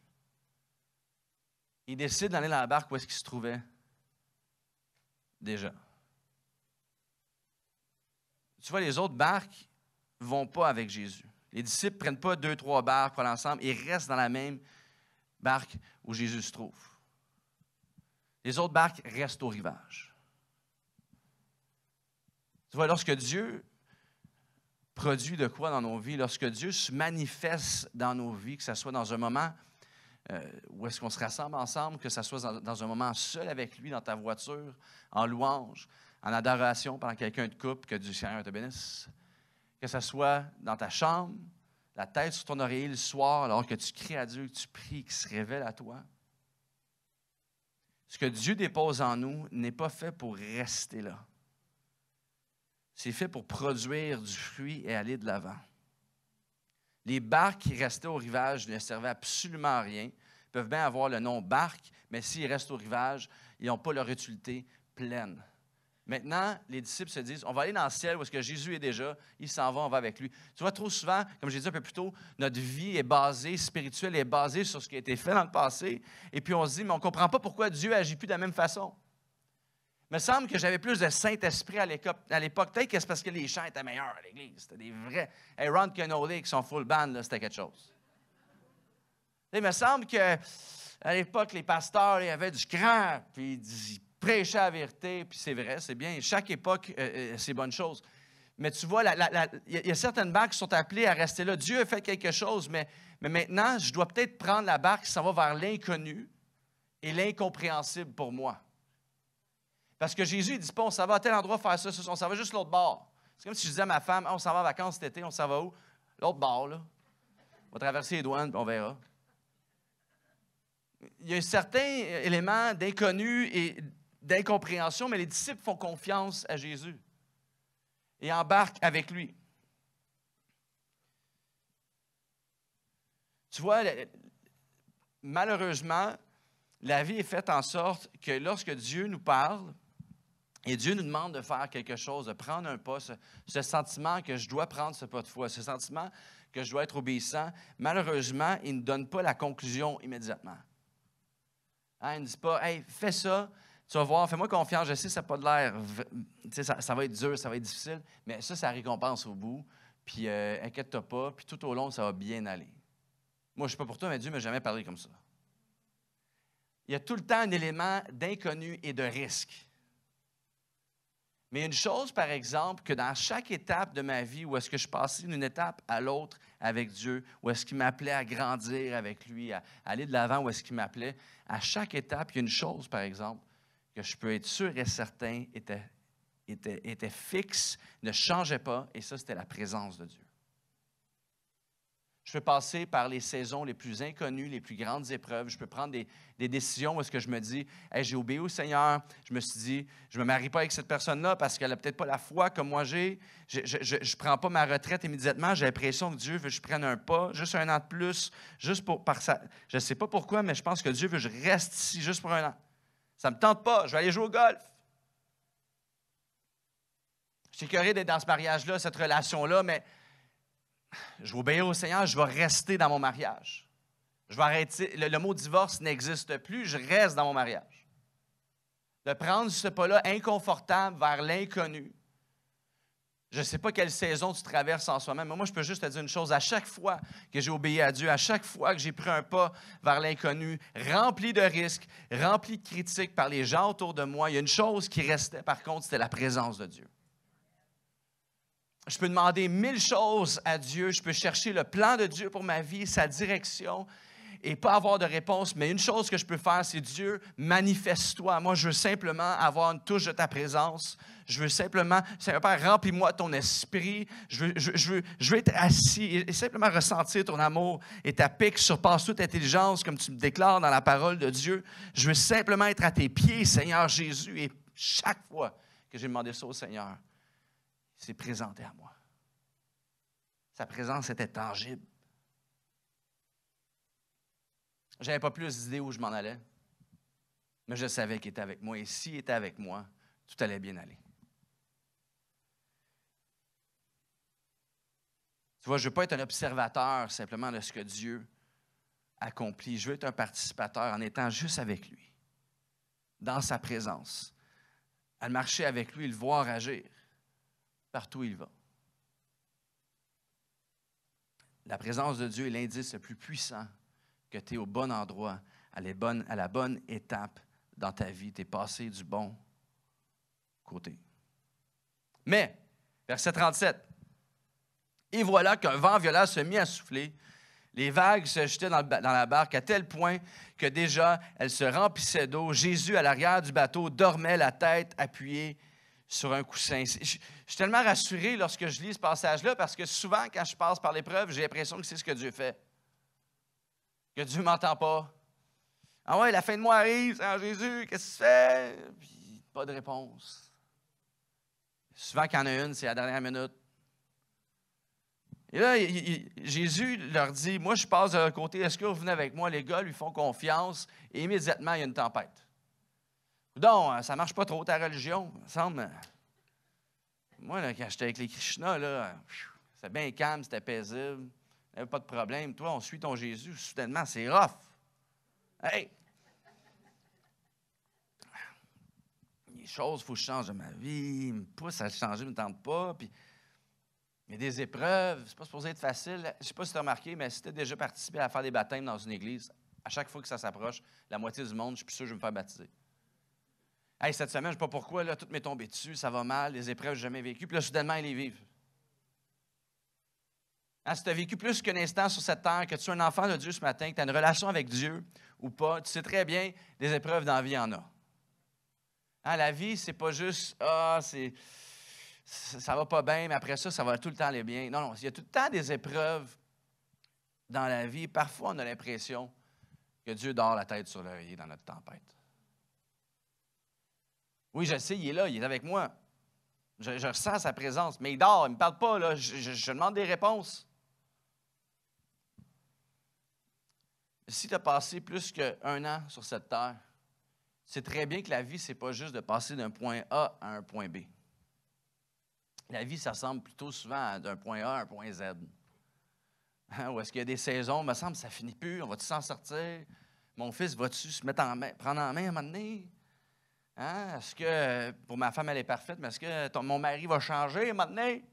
Ils décident d'aller dans la barque où est-ce qu'ils se trouvaient déjà. Tu vois, les autres barques ne vont pas avec Jésus. Les disciples ne prennent pas 2, 3 barques pour l'ensemble, ils restent dans la même barque où Jésus se trouve. Les autres barques restent au rivage. Tu vois, lorsque Dieu produit de quoi dans nos vies, lorsque Dieu se manifeste dans nos vies, que ce soit dans un moment où est-ce qu'on se rassemble ensemble, que ce soit dans un moment seul avec lui, dans ta voiture, en louange, en adoration pendant que quelqu'un te coupe, que Dieu Seigneur te bénisse, que ce soit dans ta chambre, la tête sur ton oreiller le soir, alors que tu cries à Dieu, que tu pries, qu'il se révèle à toi. Ce que Dieu dépose en nous n'est pas fait pour rester là. C'est fait pour produire du fruit et aller de l'avant. Les barques qui restaient au rivage ne servaient absolument à rien. Ils peuvent bien avoir le nom barque, mais s'ils restent au rivage, ils n'ont pas leur utilité pleine. Maintenant, les disciples se disent, on va aller dans le ciel où est-ce que Jésus est déjà, il s'en va, on va avec lui. Tu vois, trop souvent, comme j'ai dit un peu plus tôt, notre vie est basée, spirituelle, est basée sur ce qui a été fait dans le passé, et puis on se dit, mais on ne comprend pas pourquoi Dieu n'agit plus de la même façon. Il me semble que j'avais plus de Saint-Esprit à l'époque. Peut-être que c'est parce que les chants étaient meilleurs à l'Église. C'était des vrais. Hey, Ron Kenoly avec son full band, là, c'était quelque chose. Il me semble qu'à l'époque, les pasteurs, ils avaient du cran, puis ils prêchaient la vérité, puis c'est vrai, c'est bien. Chaque époque, c'est bonne chose. Mais tu vois, il y a certaines barques qui sont appelées à rester là. Dieu a fait quelque chose, mais maintenant, je dois peut-être prendre la barque qui s'en va vers l'inconnu et l'incompréhensible pour moi. Parce que Jésus, il ne dit pas, on s'en va à tel endroit faire ça, on s'en va juste l'autre bord. C'est comme si je disais à ma femme, on s'en va en vacances cet été, on s'en va où? L'autre bord, là. On va traverser les douanes, puis on verra. Il y a un certain élément d'inconnu et d'incompréhension, mais les disciples font confiance à Jésus et embarquent avec lui. Tu vois, malheureusement, la vie est faite en sorte que lorsque Dieu nous parle, et Dieu nous demande de faire quelque chose, de prendre un pas, ce sentiment que je dois prendre ce pas de foi, ce sentiment que je dois être obéissant, malheureusement, il ne donne pas la conclusion immédiatement. Hein, il ne dit pas, « Hey, fais ça, tu vas voir, fais-moi confiance, je sais que ça n'a pas de l'air, ça va être dur, ça va être difficile, mais ça récompense au bout, puis inquiète-toi pas, puis tout au long, ça va bien aller. » Moi, je ne sais pas pour toi, mais Dieu ne m'a jamais parlé comme ça. Il y a tout le temps un élément d'inconnu et de risque. Mais une chose, par exemple, que dans chaque étape de ma vie, où est-ce que je passais d'une étape à l'autre avec Dieu, où est-ce qu'il m'appelait à grandir avec lui, à aller de l'avant, où est-ce qu'il m'appelait, à chaque étape, il y a une chose, par exemple, que je peux être sûr et certain était fixe, ne changeait pas, et ça, c'était la présence de Dieu. Je peux passer par les saisons les plus inconnues, les plus grandes épreuves. Je peux prendre des décisions où est-ce que je me dis, hey, j'ai obéi au Seigneur. Je me suis dit, je ne me marie pas avec cette personne-là parce qu'elle n'a peut-être pas la foi comme moi j'ai. Je ne prends pas ma retraite immédiatement. J'ai l'impression que Dieu veut que je prenne un pas, juste un an de plus, juste par ça. Je ne sais pas pourquoi, mais je pense que Dieu veut que je reste ici juste pour un an. Ça ne me tente pas. Je vais aller jouer au golf. Je suis écœuré d'être dans ce mariage-là, cette relation-là, mais je vais obéir au Seigneur, je vais rester dans mon mariage. Je vais arrêter. Le mot divorce n'existe plus, je reste dans mon mariage. De prendre ce pas-là inconfortable vers l'inconnu. Je ne sais pas quelle saison tu traverses en soi-même, mais moi, je peux juste te dire une chose. À chaque fois que j'ai obéi à Dieu, à chaque fois que j'ai pris un pas vers l'inconnu, rempli de risques, rempli de critiques par les gens autour de moi, il y a une chose qui restait, par contre, c'était la présence de Dieu. Je peux demander 1000 choses à Dieu. Je peux chercher le plan de Dieu pour ma vie, sa direction, et pas avoir de réponse. Mais une chose que je peux faire, c'est Dieu, manifeste-toi. Moi, je veux simplement avoir une touche de ta présence. Je veux simplement, Seigneur Père, remplis-moi ton esprit. Je veux être assis et simplement ressentir ton amour et ta paix qui surpasse toute intelligence, comme tu me déclares dans la parole de Dieu. Je veux simplement être à tes pieds, Seigneur Jésus. Et chaque fois que j'ai demandé ça au Seigneur, il s'est présenté à moi. Sa présence était tangible. Je n'avais pas plus d'idées où je m'en allais, mais je savais qu'il était avec moi. Et s'il était avec moi, tout allait bien aller. Tu vois, je ne veux pas être un observateur simplement de ce que Dieu accomplit. Je veux être un participateur en étant juste avec lui, dans sa présence, à marcher avec lui, le voir agir. Partout où il va. La présence de Dieu est l'indice le plus puissant que tu es au bon endroit, à la bonne étape dans ta vie. Tu es passé du bon côté. Mais, verset 37, « Et voilà qu'un vent violent se mit à souffler. Les vagues se jetaient dans la barque à tel point que déjà elle se remplissait d'eau. Jésus, à l'arrière du bateau, dormait la tête appuyée sur un coussin. » Je suis tellement rassuré lorsque je lis ce passage-là parce que souvent, quand je passe par l'épreuve, j'ai l'impression que c'est ce que Dieu fait. Que Dieu ne m'entend pas. Ah ouais, la fin de mois arrive, Seigneur Jésus, qu'est-ce que tu fais? Puis, pas de réponse. Souvent, quand il y en a une, c'est à la dernière minute. Et là, Jésus leur dit, moi, je passe de l'autre côté, est-ce que vous venez avec moi? Les gars lui font confiance et immédiatement, il y a une tempête. Donc, ça ne marche pas trop, ta religion, il me semble. Moi, là, quand j'étais avec les Krishnas, là, c'était bien calme, c'était paisible, il n'y avait pas de problème. Toi, on suit ton Jésus, soudainement, c'est rough. Hey! Les choses, il faut que je change de ma vie, il me pousse à changer, il ne me tente pas. Puis, il y a des épreuves, c'est pas supposé être facile. Je ne sais pas si tu as remarqué, mais si tu as déjà participé à faire des baptêmes dans une église, à chaque fois que ça s'approche, la moitié du monde, je suis plus sûr que je vais me faire baptiser. Hey, cette semaine, je ne sais pas pourquoi, là, tout m'est tombé dessus, ça va mal, les épreuves que je n'ai jamais vécues, puis là, soudainement, ils les vivent. Hein, si tu as vécu plus qu'un instant sur cette terre, que tu es un enfant de Dieu ce matin, que tu as une relation avec Dieu ou pas, tu sais très bien, des épreuves dans la vie, il y en a. Hein, la vie, c'est pas juste, ça va pas bien, mais après ça, ça va tout le temps aller bien. Non, il y a tout le temps des épreuves dans la vie. Parfois, on a l'impression que Dieu dort la tête sur l'oreiller dans notre tempête. Oui, je sais, il est là, il est avec moi. Je ressens sa présence, mais il dort, il ne me parle pas, là. Je demande des réponses. Si tu as passé plus qu'1 an sur cette terre, c'est très bien que la vie, ce n'est pas juste de passer d'un point A à un point B. La vie, ça ressemble plutôt souvent d'un point A à un point Z. Hein, où est-ce qu'il y a des saisons, il me semble que ça ne finit plus, on va-tu s'en sortir? Mon fils, va-tu se mettre prendre en main à un moment donné? Hein? Est-ce que, pour ma femme, elle est parfaite, mais est-ce que mon mari va changer à un moment donné?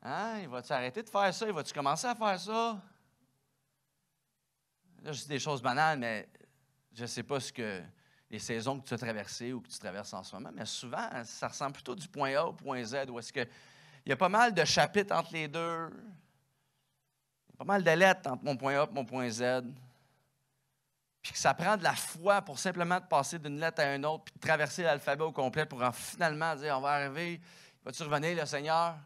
Hein? Il va-tu arrêter de faire ça? Il va-tu commencer à faire ça? Là, je dis des choses banales, mais je ne sais pas ce que les saisons que tu as traversées ou que tu traverses en ce moment, mais souvent, ça ressemble plutôt du point A au point Z, où est-ce qu'il y a pas mal de chapitres entre les deux, il y a pas mal de lettres entre mon point A et mon point Z. puis que ça prend de la foi pour simplement de passer d'une lettre à une autre, puis de traverser l'alphabet au complet pour finalement dire, on va arriver, vas-tu revenir, le Seigneur?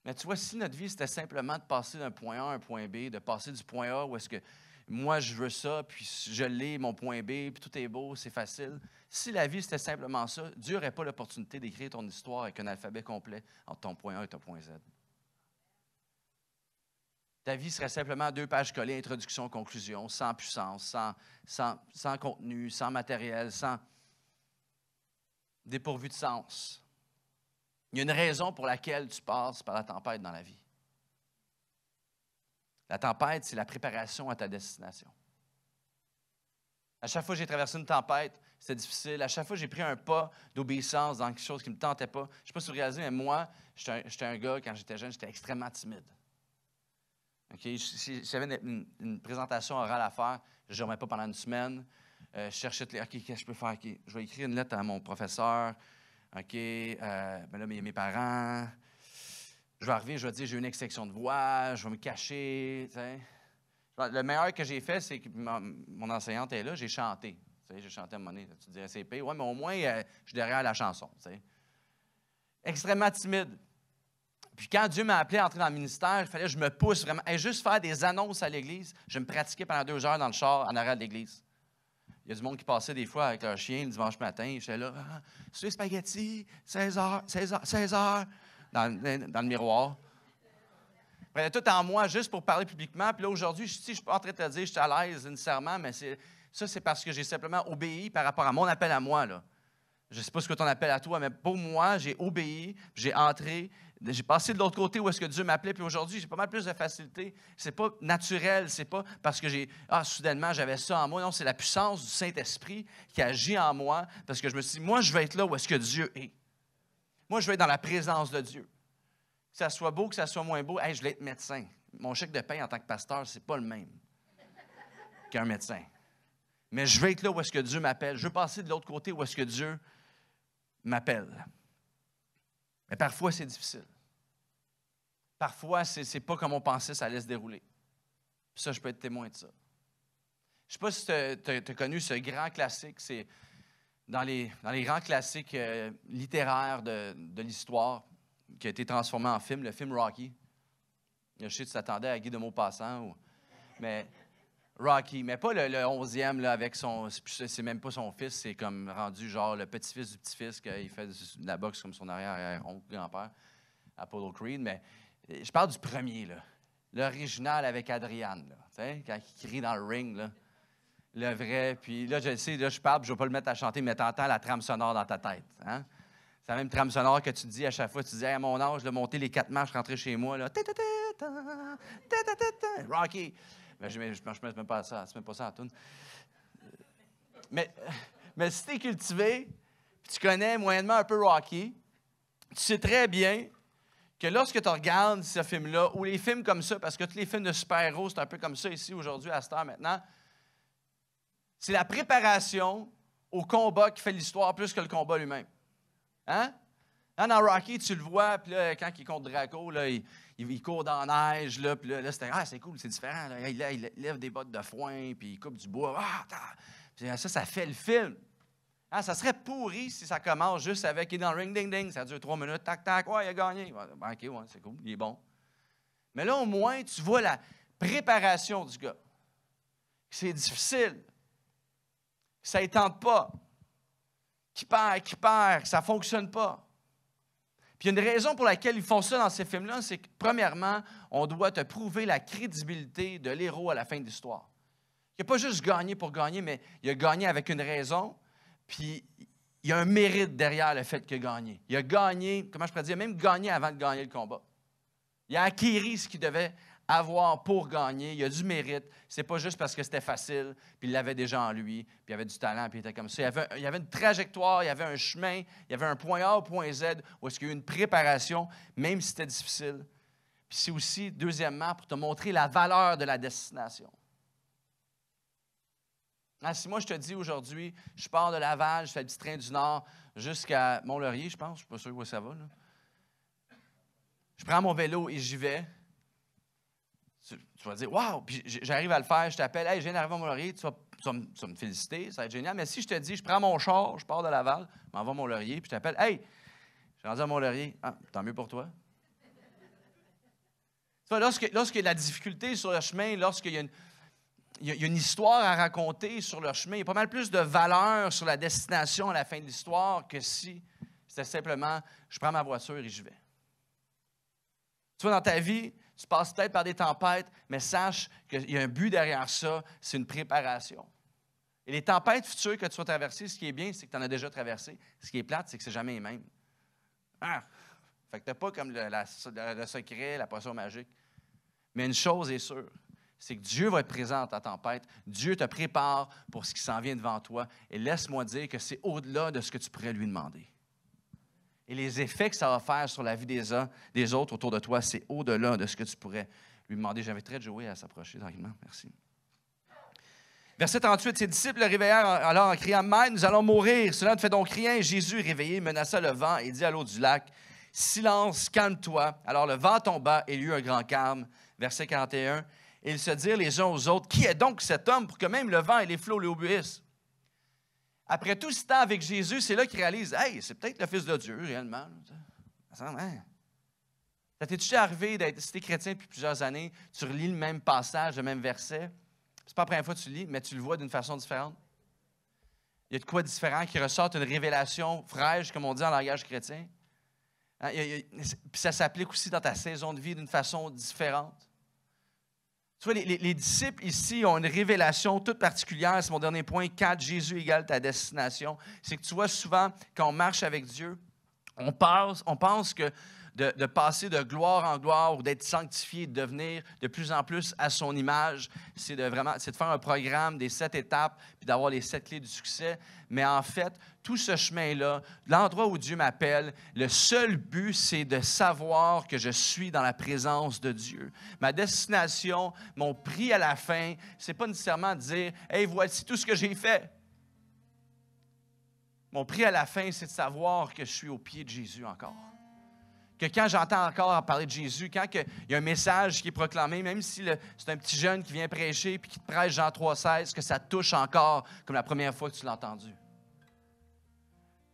Mais tu vois, si notre vie, c'était simplement de passer d'un point A à un point B, de passer du point A où est-ce que moi, je veux ça, puis je l'ai, mon point B, puis tout est beau, c'est facile. Si la vie, c'était simplement ça, Dieu n'aurait pas l'opportunité d'écrire ton histoire avec un alphabet complet entre ton point A et ton point Z. Ta vie serait simplement 2 pages collées, introduction, conclusion, sans puissance, sans contenu, sans matériel, dépourvu de sens. Il y a une raison pour laquelle tu passes par la tempête dans la vie. La tempête, c'est la préparation à ta destination. À chaque fois que j'ai traversé une tempête, c'était difficile. À chaque fois que j'ai pris un pas d'obéissance dans quelque chose qui ne me tentait pas, je ne sais pas si vous réalisez, mais moi, j'étais un gars, quand j'étais jeune, j'étais extrêmement timide. Okay? Si j'avais une présentation orale à faire, je ne dormais pas pendant une semaine. Je cherchais, OK, qu'est-ce que je peux faire? Okay, je vais écrire une lettre à mon professeur. OK, ben là, mes parents. Je vais arriver, je vais dire, j'ai une extinction de voix, je vais me cacher. T'sais. Le meilleur que j'ai fait, c'est que mon enseignante est là, j'ai chanté. J'ai chanté à un moment donné. Tu dirais, c'est pire. Oui, mais au moins, je suis derrière la chanson. T'sais. Extrêmement timide. Puis quand Dieu m'a appelé à entrer dans le ministère, il fallait que je me pousse vraiment. Et juste faire des annonces à l'Église, je me pratiquais pendant 2 heures dans le char en arrière de l'Église. Il y a du monde qui passait des fois avec leur chien le dimanche matin. J'étais là, sur les spaghettis, 16 heures, dans le miroir. Je prenais tout en moi juste pour parler publiquement. Puis là, aujourd'hui, je ne suis pas en train de te dire que je suis à l'aise nécessairement, mais c'est parce que j'ai simplement obéi par rapport à mon appel à moi. Là. Je ne sais pas ce que ton appel à toi, mais pour moi, j'ai obéi, j'ai entré, j'ai passé de l'autre côté où est-ce que Dieu m'appelait, puis aujourd'hui, j'ai pas mal plus de facilité. C'est pas naturel, c'est pas parce que soudainement, j'avais ça en moi. Non, c'est la puissance du Saint-Esprit qui agit en moi, parce que je me suis dit, moi, je vais être là où est-ce que Dieu est. Moi, je vais être dans la présence de Dieu. Que ça soit beau, que ça soit moins beau, hey, je voulais être médecin. Mon chèque de paie en tant que pasteur, c'est pas le même qu'un médecin. Mais je vais être là où est-ce que Dieu m'appelle. Je veux passer de l'autre côté où est-ce que Dieu m'appelle. Mais parfois, c'est difficile. Parfois, c'est pas comme on pensait ça allait se dérouler. Puis ça, je peux être témoin de ça. Je ne sais pas si tu as connu ce grand classique. C'est dans les grands classiques littéraires de l'histoire qui a été transformé en film, le film Rocky. Je sais que tu t'attendais à Guy de Maupassant. Mais Rocky, mais pas le 11e là, avec son... C'est même pas son fils, c'est comme rendu genre le petit-fils du petit-fils qui fait de la boxe comme son arrière-oncle, grand-père, Apollo Creed. Mais je parle du premier, là. L'original avec Adriane, là, quand il crie dans le ring, là. Le vrai. Puis là, je sais, là, je parle, je ne vais pas le mettre à chanter, mais tu entends la trame sonore dans ta tête. Hein? C'est la même trame sonore que tu te dis à chaque fois. Tu te dis, hey, à mon âge, de monter les 4 marches, rentrer chez moi, là. Rocky. Mais je ne mets même pas ça. C'est même pas ça, Antoine. Mais si tu es cultivé, puis tu connais moyennement un peu Rocky, tu sais très bien que lorsque tu regardes ce film-là, ou les films comme ça, parce que tous les films de super-héros, c'est un peu comme ça ici, aujourd'hui, à cette heure maintenant, c'est la préparation au combat qui fait l'histoire plus que le combat lui-même. Hein? Dans Rocky, tu le vois, puis là, quand il est contre Draco, là, il court dans la neige, là, puis là, c'est cool, c'est différent. Là. Il lève des bottes de foin, puis il coupe du bois. Puis ça fait le film. Hein, ça serait pourri si ça commence juste avec « il est dans le ring, ding, ding », ça dure 3 minutes, tac, tac, ouais, il a gagné. Ben, OK, ouais, c'est cool, il est bon. Mais là, au moins, tu vois la préparation du gars. C'est difficile. Ça ne tente pas. Qui perd, que ça ne fonctionne pas. Puis il y a une raison pour laquelle ils font ça dans ces films-là, c'est que, premièrement, on doit te prouver la crédibilité de l'héros à la fin de l'histoire. Il n'a pas juste gagné pour gagner, mais il a gagné avec une raison, puis il y a un mérite derrière le fait qu'il a gagné. Il a gagné, comment je pourrais dire, il a même gagné avant de gagner le combat. Il a acquis ce qu'il devait avoir pour gagner. Il a du mérite. C'est pas juste parce que c'était facile, puis il l'avait déjà en lui, puis il avait du talent, puis il était comme ça. Il y avait une trajectoire, il y avait un chemin, il y avait un point A au point Z, où est-ce qu'il y a eu une préparation, même si c'était difficile. Puis c'est aussi, deuxièmement, pour te montrer la valeur de la destination. Ah, si moi, je te dis aujourd'hui, je pars de Laval, je fais le petit train du Nord jusqu'à Mont-Laurier, je pense, je ne suis pas sûr où ça va. Là. Je prends mon vélo et j'y vais. Tu vas dire, wow, puis j'arrive à le faire, je t'appelle, hey, je viens d'arriver à Mont-Laurier, tu vas me féliciter, ça va être génial. Mais si je te dis, je prends mon char, je pars de Laval, je m'en vais à Mont-Laurier, puis je t'appelle, hey, je suis rendu à Mont-Laurier, ah, tant mieux pour toi. Tu vois, lorsqu'il y a de la difficulté sur le chemin, lorsqu'il y a une histoire à raconter sur le chemin, il y a pas mal plus de valeur sur la destination à la fin de l'histoire que si c'était simplement, je prends ma voiture et j'y vais. Tu vois, dans ta vie, tu passes peut-être par des tempêtes, mais sache qu'il y a un but derrière ça, c'est une préparation. Et les tempêtes futures que tu vas traverser, ce qui est bien, c'est que tu en as déjà traversé. Ce qui est plate, c'est que c'est jamais les mêmes. Ah! Fait que tu n'as pas comme le secret, la potion magique. Mais une chose est sûre, c'est que Dieu va être présent dans ta tempête. Dieu te prépare pour ce qui s'en vient devant toi. Et laisse-moi dire que c'est au-delà de ce que tu pourrais lui demander. Et les effets que ça va faire sur la vie des autres autour de toi, c'est au-delà de ce que tu pourrais lui demander. J'inviterais Joey à s'approcher tranquillement. Merci. Verset 38, ses disciples le réveillèrent alors en criant « Maître, nous allons mourir. Cela ne fait donc rien. » Jésus, réveillé, menaça le vent et dit à l'eau du lac « Silence, calme-toi. » Alors le vent tomba et il y eut un grand calme. Verset 41, et ils se dirent les uns aux autres « Qui est donc cet homme pour que même le vent et les flots l'obéissent? » Après tout ce temps avec Jésus, c'est là qu'il réalise, hey, c'est peut-être le Fils de Dieu, réellement. Ça t'est déjà arrivé d'être, si t'es chrétien depuis plusieurs années, tu relis le même passage, le même verset. C'est pas la première fois que tu le lis, mais tu le vois d'une façon différente. Il y a de quoi différent qui ressort une révélation fraîche, comme on dit en langage chrétien. Puis ça s'applique aussi dans ta saison de vie d'une façon différente. Tu vois, les disciples ici ont une révélation toute particulière. C'est mon dernier point. 4, Jésus égale ta destination. C'est que tu vois, souvent, quand on marche avec Dieu, on pense que de passer de gloire en gloire ou d'être sanctifié, de devenir de plus en plus à son image, c'est de faire un programme des 7 étapes puis d'avoir les 7 clés du succès. Mais en fait, tout ce chemin-là, l'endroit où Dieu m'appelle, le seul but, c'est de savoir que je suis dans la présence de Dieu. Ma destination, mon prix à la fin, c'est pas nécessairement de dire « Hey, voici tout ce que j'ai fait ». Mon prix à la fin, c'est de savoir que je suis au pied de Jésus encore. Que quand j'entends encore parler de Jésus, quand il y a un message qui est proclamé, même si c'est un petit jeune qui vient prêcher et qui te prêche Jean 3,16, que ça te touche encore comme la première fois que tu l'as entendu.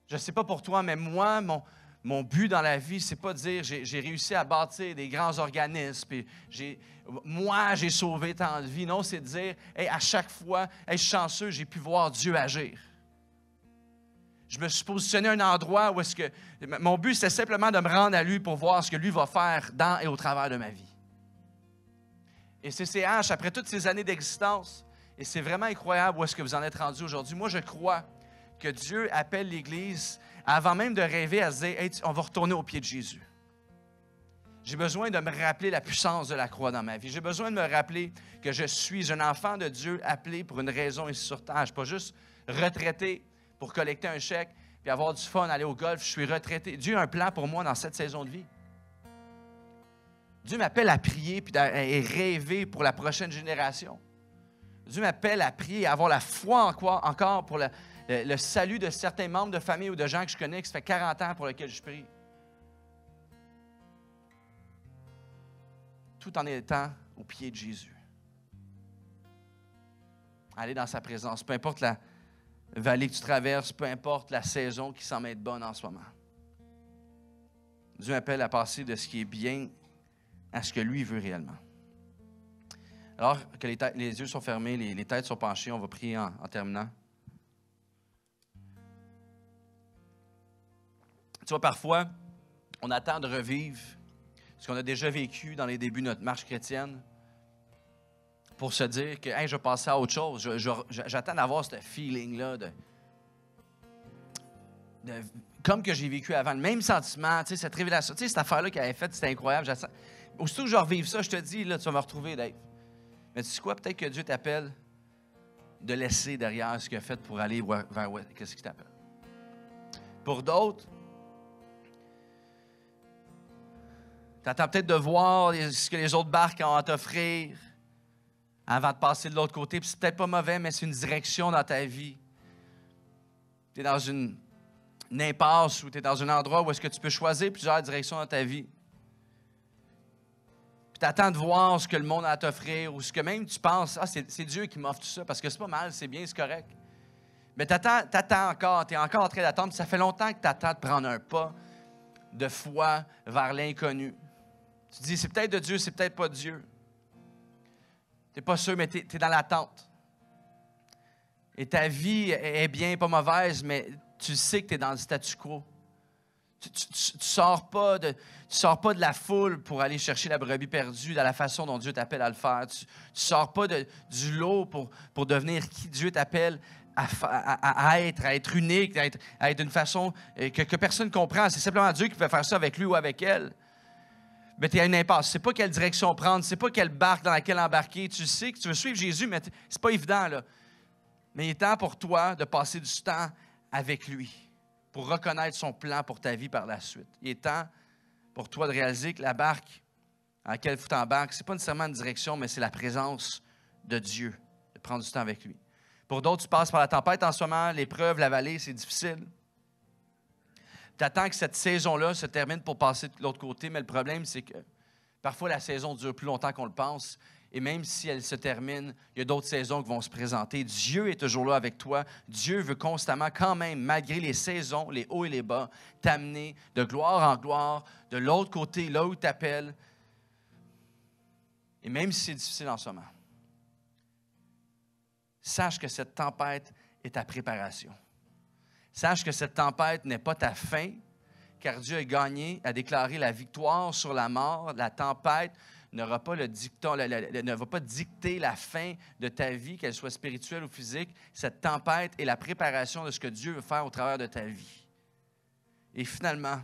Je ne sais pas pour toi, mais moi, mon but dans la vie, c'est pas de dire j'ai réussi à bâtir des grands organismes, puis j'ai sauvé tant de vies. Non, c'est de dire, hey, à chaque fois, hey, je suis chanceux, j'ai pu voir Dieu agir. Je me suis positionné à un endroit où est-ce que mon but, c'est simplement de me rendre à lui pour voir ce que lui va faire dans et au travers de ma vie. Et CCH, après toutes ces années d'existence, et c'est vraiment incroyable où est-ce que vous en êtes rendu aujourd'hui. Moi, je crois que Dieu appelle l'Église, avant même de rêver, à se dire, hey, on va retourner au pied de Jésus. J'ai besoin de me rappeler la puissance de la croix dans ma vie. J'ai besoin de me rappeler que je suis un enfant de Dieu appelé pour une raison ici sur terre. Je ne suis pas juste retraité pour collecter un chèque puis avoir du fun, aller au golf. Je suis retraité. Dieu a un plan pour moi dans cette saison de vie. Dieu m'appelle à prier et rêver pour la prochaine génération. Dieu m'appelle à prier et à avoir la foi encore pour le salut de certains membres de famille ou de gens que je connais, que ça fait 40 ans pour lesquels je prie. Tout en étant au pied de Jésus. Aller dans sa présence, peu importe la vallée que tu traverses, peu importe la saison qui semble être bonne en ce moment. Dieu m'appelle à passer de ce qui est bien à ce que lui veut réellement. Alors que les yeux sont fermés, les têtes sont penchées, on va prier en terminant. Tu vois, parfois, on attend de revivre ce qu'on a déjà vécu dans les débuts de notre marche chrétienne pour se dire que hey, je vais passer à autre chose. J'attends d'avoir ce feeling-là comme que j'ai vécu avant. Le même sentiment, cette révélation, cette affaire-là qu'elle avait faite, c'était incroyable. Aussitôt que je revive ça, je te dis, là, tu vas me retrouver, Dave. Mais tu sais quoi? Peut-être que Dieu t'appelle de laisser derrière ce qu'il a fait pour aller vers qu'est-ce qu'il t'appelle. Pour d'autres, tu attends peut-être de voir ce que les autres barques ont à t'offrir avant de passer de l'autre côté. Puis c'est peut-être pas mauvais, mais c'est une direction dans ta vie. Tu es dans une impasse ou tu es dans un endroit où est-ce que tu peux choisir plusieurs directions dans ta vie. Puis tu attends de voir ce que le monde a à t'offrir ou ce que même tu penses, ah, c'est Dieu qui m'offre tout ça parce que c'est pas mal, c'est bien, c'est correct. Mais tu attends encore, tu es encore en train d'attendre. Ça fait longtemps que tu attends de prendre un pas de foi vers l'inconnu. Tu te dis, c'est peut-être de Dieu, c'est peut-être pas de Dieu. Tu n'es pas sûr, mais tu es dans l'attente. Et ta vie est bien, pas mauvaise, mais tu sais que tu es dans le statu quo. Tu ne sors pas de la foule pour aller chercher la brebis perdue de la façon dont Dieu t'appelle à le faire. Tu ne sors pas du lot pour devenir qui Dieu t'appelle à être unique, à être d'une façon que personne ne comprend. C'est simplement Dieu qui peut faire ça avec lui ou avec elle. Mais tu es à une impasse. Tu ne sais pas quelle direction prendre, tu ne sais pas quelle barque dans laquelle embarquer. Tu sais que tu veux suivre Jésus, mais ce n'est pas évident, là. Mais il est temps pour toi de passer du temps avec lui, pour reconnaître son plan pour ta vie par la suite. Il est temps pour toi de réaliser que la barque dans laquelle tu t'embarques, ce n'est pas nécessairement une direction, mais c'est la présence de Dieu, de prendre du temps avec lui. Pour d'autres, tu passes par la tempête en ce moment, l'épreuve, la vallée, c'est difficile. Tu attends que cette saison-là se termine pour passer de l'autre côté, mais le problème, c'est que parfois la saison dure plus longtemps qu'on le pense. Et même si elle se termine, il y a d'autres saisons qui vont se présenter. Dieu est toujours là avec toi. Dieu veut constamment, quand même, malgré les saisons, les hauts et les bas, t'amener de gloire en gloire, de l'autre côté, là où il t'appelle. Et même si c'est difficile en ce moment, sache que cette tempête est ta préparation. Sache que cette tempête n'est pas ta fin, car Dieu a gagné, a déclaré la victoire sur la mort. La tempête ne va pas dicter la fin de ta vie, qu'elle soit spirituelle ou physique. Cette tempête est la préparation de ce que Dieu veut faire au travers de ta vie. Et finalement,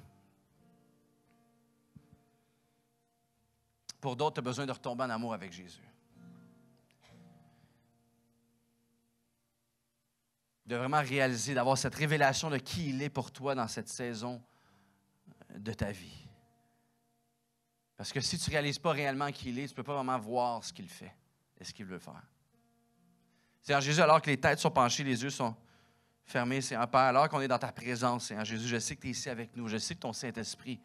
pour d'autres, tu as besoin de retomber en amour avec Jésus. De vraiment réaliser, d'avoir cette révélation de qui il est pour toi dans cette saison de ta vie. Parce que si tu ne réalises pas réellement qui il est, tu ne peux pas vraiment voir ce qu'il fait et ce qu'il veut faire. Seigneur Jésus, alors que les têtes sont penchées, les yeux sont fermés, Seigneur Père, alors qu'on est dans ta présence, Seigneur Jésus, je sais que tu es ici avec nous, je sais que ton Saint-Esprit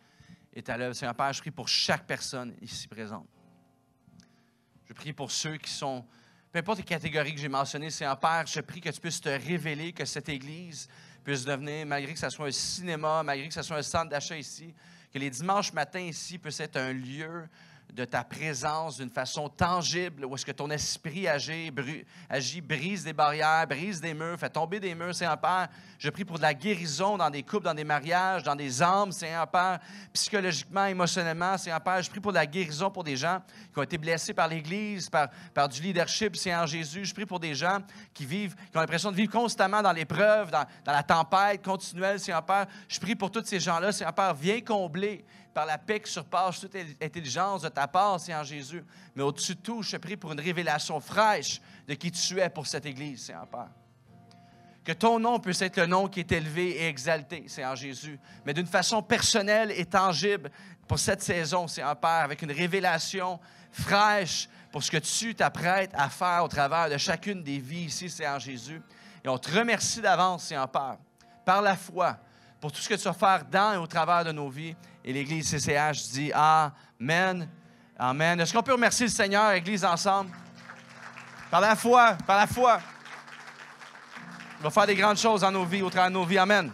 est à l'œuvre. Seigneur Père, je prie pour chaque personne ici présente. Je prie pour ceux qui sont, peu importe les catégories que j'ai mentionnées, Seigneur Père, je prie que tu puisses te révéler, que cette Église puisse devenir, malgré que ce soit un cinéma, malgré que ce soit un centre d'achat ici, que les dimanches matins ici puissent être un lieu de ta présence d'une façon tangible, où est-ce que ton esprit agit, brise des barrières, brise des murs, fait tomber des murs, Seigneur Père. Je prie pour de la guérison dans des couples, dans des mariages, dans des âmes, Seigneur Père, psychologiquement, émotionnellement, Seigneur Père. Je prie pour de la guérison pour des gens qui ont été blessés par l'Église, par du leadership, Seigneur Jésus. Je prie pour des gens qui ont l'impression de vivre constamment dans l'épreuve, dans la tempête continuelle, Seigneur Père. Je prie pour tous ces gens-là, Seigneur Père, viens combler par la paix qui surpasse toute intelligence de ta part, Seigneur Jésus. Mais au-dessus de tout, je prie pour une révélation fraîche de qui tu es pour cette Église, Seigneur Père. Que ton nom puisse être le nom qui est élevé et exalté, Seigneur Jésus, mais d'une façon personnelle et tangible pour cette saison, Seigneur Père, avec une révélation fraîche pour ce que tu t'apprêtes à faire au travers de chacune des vies ici, Seigneur Jésus. Et on te remercie d'avance, Seigneur Père, par la foi, pour tout ce que tu vas faire dans et au travers de nos vies. Et l'Église CCH dit Amen. Amen. Est-ce qu'on peut remercier le Seigneur, Église, ensemble? Par la foi, par la foi. Il va faire des grandes choses dans nos vies, au travers de nos vies. Amen.